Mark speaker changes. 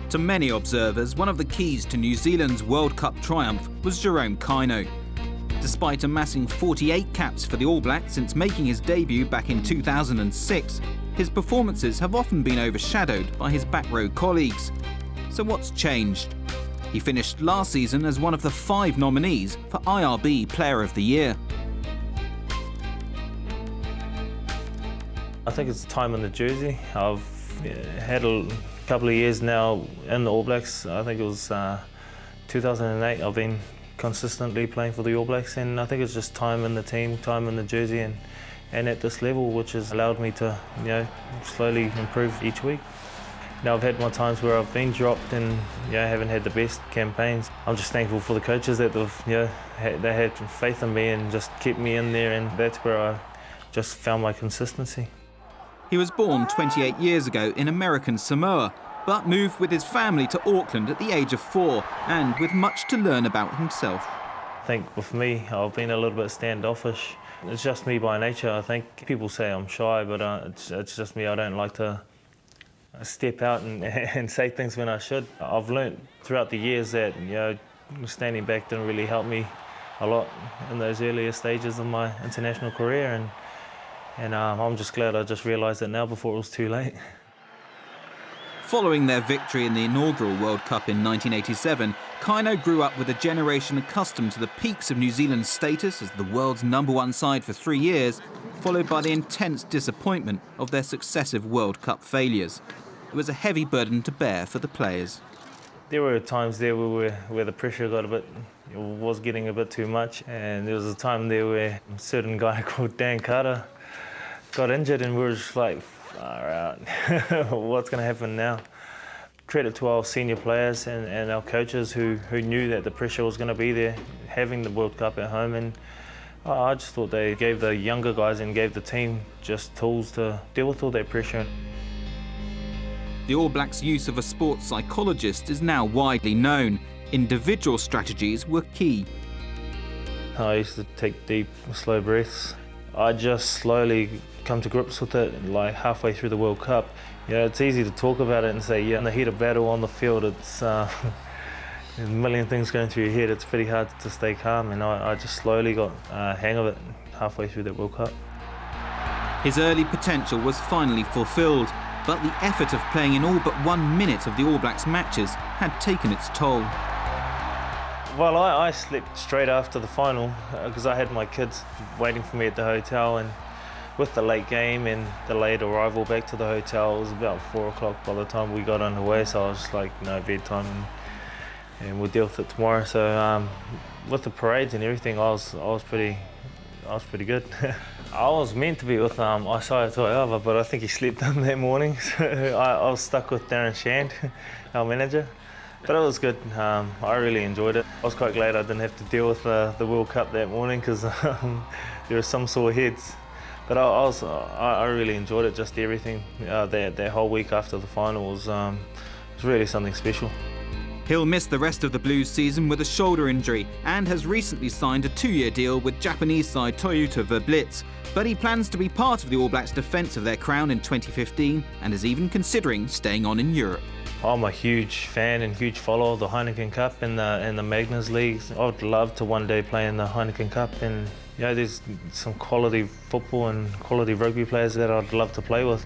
Speaker 1: To many observers, one of the keys to New Zealand's World Cup triumph was Jerome Kaino. Despite amassing 48 caps for the All Blacks since making his debut back in 2006, his performances have often been overshadowed by his back row colleagues. So what's changed? He finished last season as one of the 5 nominees for IRB Player of the Year.
Speaker 2: I think it's time in the jersey. I've had a couple of years now in the All Blacks. I think it was 2008 I've been consistently playing for the All Blacks, and I think it's just time in the team, time in the jersey, and at this level, which has allowed me to slowly improve each week. Now I've had my times where I've been dropped and haven't had the best campaigns. I'm just thankful for the coaches that they had faith in me and just kept me in there, and that's where I just found my consistency.
Speaker 1: He was born 28 years ago in American Samoa, but moved with his family to Auckland at the age of 4, and with much to learn about himself.
Speaker 2: I think with me, I've been a little bit standoffish. It's just me by nature. I think people say I'm shy, but it's just me. I don't like to step out and say things when I should. I've learnt throughout the years that standing back didn't really help me a lot in those earlier stages of my international career, and I'm just glad I just realised it now before it was too late.
Speaker 1: Following their victory in the inaugural World Cup in 1987, Kaino grew up with a generation accustomed to the peaks of New Zealand's status as the world's #1 side for 3 years, followed by the intense disappointment of their successive World Cup failures. It was a heavy burden to bear for the players.
Speaker 2: There were times there where the pressure was getting a bit too much, and there was a time there where a certain guy called Dan Carter got injured, and we were just like, far out, what's going to happen now? Credit to our senior players and our coaches who knew that the pressure was going to be there, having the World Cup at home, and I just thought they gave the younger guys and gave the team just tools to deal with all that pressure.
Speaker 1: The All Blacks' use of a sports psychologist is now widely known. Individual strategies were key.
Speaker 2: I used to take deep, slow breaths. I just slowly come to grips with it, like halfway through the World Cup. It's easy to talk about it and say, in the heat of battle on the field, it's there's a million things going through your head. It's pretty hard to stay calm, and I just slowly got a hang of it halfway through that World Cup.
Speaker 1: His early potential was finally fulfilled, but the effort of playing in all but 1 minute of the All Blacks matches had taken its toll.
Speaker 2: Well, I slept straight after the final because I had my kids waiting for me at the hotel, and with the late game and the late arrival back to the hotel, it was about 4 o'clock by the time we got underway, so I was just like, bedtime, and we'll deal with it tomorrow. So with the parades and everything, I was pretty good. I was meant to be with Isaiah Toiava, but I think he slept in that morning, so I was stuck with Darren Shand, our manager. But it was good. I really enjoyed it. I was quite glad I didn't have to deal with the World Cup that morning because there were some sore heads. But I really enjoyed it. Just everything that whole week after the final was really something special.
Speaker 1: He'll miss the rest of the Blues season with a shoulder injury and has recently signed a 2-year deal with Japanese side Toyota Verblitz. But he plans to be part of the All Blacks' defence of their crown in 2015 and is even considering staying on in Europe.
Speaker 2: I'm a huge fan and huge follower of the Heineken Cup and the Magners Leagues. I would love to one day play in the Heineken Cup, and there's some quality football and quality rugby players that I'd love to play with.